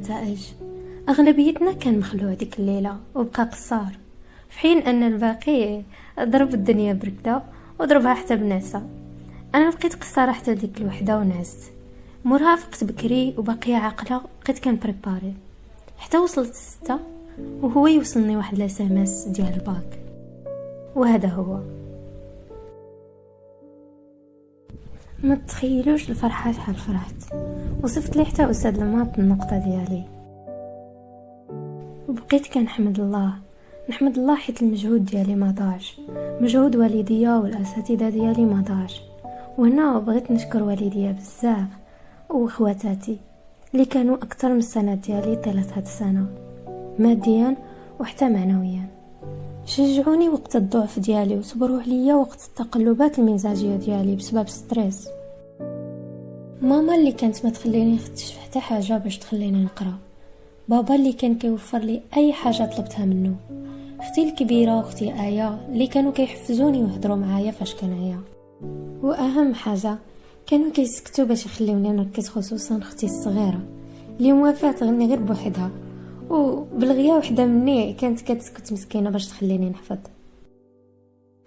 النتائج. أغلبيتنا كان مخلوع ديك الليلة وبقى قصار، في حين أن الباقي ضرب الدنيا بركدة وضربها حتى بنعسة. أنا بقيت قصارة حتى ديك الوحدة ونعست. موراها فقت بكري وبقية عاقلة، بقيت كان بريباري حتى وصلت 6 وهو يوصلني واحد لاسامس ديال الباك. وهذا هو. ما تخيلوش الفرحة شحال فرحت. وصفت لي حتى أستاذ المات النقطة ديالي، وبقيت كنحمد الله نحمد الله حيت المجهود ديالي ما ضاعش، مجهود والديا والاساتذه ديالي ما ضاعش. وهنا بغيت نشكر والديا بزاف واخواتاتي اللي كانوا اكثر من السند ديالي طيله هاد السنه، ماديا وحتى معنويا. شجعوني وقت الضعف ديالي وصبروا عليا وقت التقلبات المزاجيه ديالي بسبب ستريس. ماما اللي كانت ما تخليني نفتش في حتى حاجه باش تخليني نقرا. بابا اللي كان كيوفر لي اي حاجه طلبتها منه. اختي الكبيره واختي ايا اللي كانوا كيحفزوني ويهضروا معايا فاش كنعيا. واهم حاجه كانوا كيسكتوا باش يخليوني نركز، خصوصا اختي الصغيره اللي موافقه تغني غير بوحدها، وبالغيا وحده مني كانت كتسكت مسكينه باش تخليني نحفظ.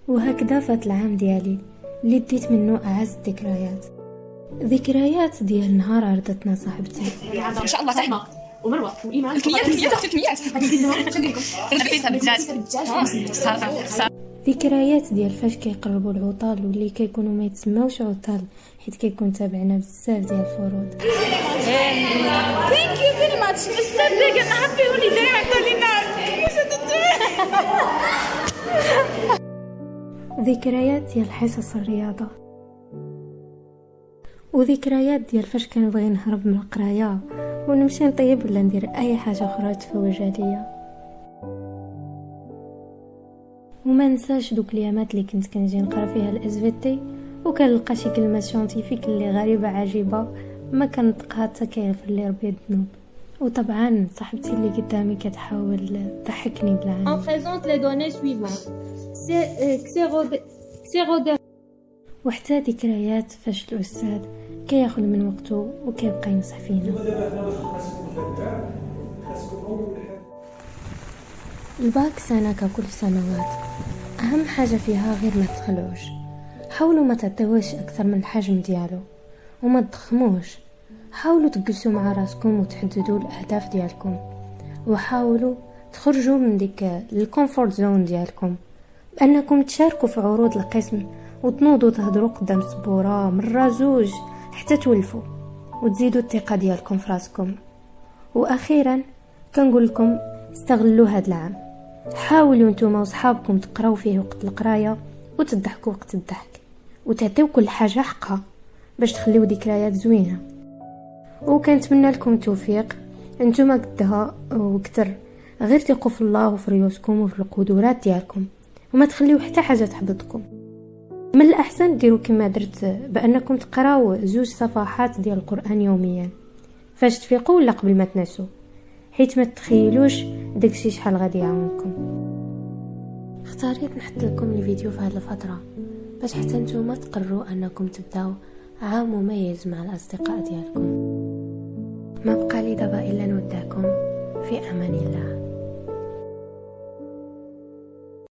وهكذا فات العام ديالي اللي بديت منه اعز ذكريات ديال نهار عرضتنا صاحبتي ان شاء الله سحمه ومروه وايمان ذكريات ديال فاش كيقربوا العطال واللي كيكونوا ما يتسموش عطال حيت كيكون تابعنا بزاف ديال الفروض. ثانك يو فيري ماتش مستر ديك هابي هوليداي عطولينا. ذكريات ديال حصص الرياضه، وذكريات ديال فاش كنبغي نهرب من القرايه ونمشي نطيب ولا ندير اي حاجه اخرى تفوج عليا. وما نساش دوك اليامات اللي كنت كنجي نقرا فيها الاس في تي وكنلقى شي كلمه سيانتيفيك اللي غريبه عجيبه ما كنطقها حتى كيغفر لي ربي الذنوب. وطبعا صاحبتي اللي قدامي كتحاول تضحكني بالعام. On présente les données suivantes. وحتى ذكريات فاش الاستاذ كياخذ من وقته وكيبقى ينصح فينا. الباك سنه ككل سنوات، اهم حاجه فيها غير ما تخلوش. حاولوا ما تعطيوش اكثر من الحجم ديالو وما تضخموش. حاولوا تجلسوا مع راسكم وتحددوا الاهداف ديالكم، وحاولوا تخرجوا من ديك الكومفورت زون ديالكم بانكم تشاركوا في عروض القسم وتنوضوا تهضروا قدام سبوره مره زوج حتى تولفوا وتزيدوا الثقه ديالكم في راسكم. واخيرا كنقول لكم استغلوا هذا العام. حاولوا نتوما وصحابكم تقراو فيه وقت القرايه وتضحكوا وقت الضحك وتعطيو كل حاجه حقها باش تخليو ذكريات زوينه. وكنتمنى لكم التوفيق، انتوما قدها وكتر. غير ثقوا في الله وفي ريوسكم وفي القدرات ديالكم وما تخليو حتى حاجه تحبطكم. من الاحسن ديروا كما درت بانكم تقراو 2 صفحات ديال القران يوميا فاش تفيقوا ولا قبل ما تنسوا، حيت ما تخيلوش داكشي شحال غادي يعاونكم. اختاريت نحط لكم الفيديو في هذه الفتره باش حتى نتوما تقرروا انكم تبداو عام مميز مع الاصدقاء ديالكم. ما بقى لي دابا الا نودعكم في امان الله.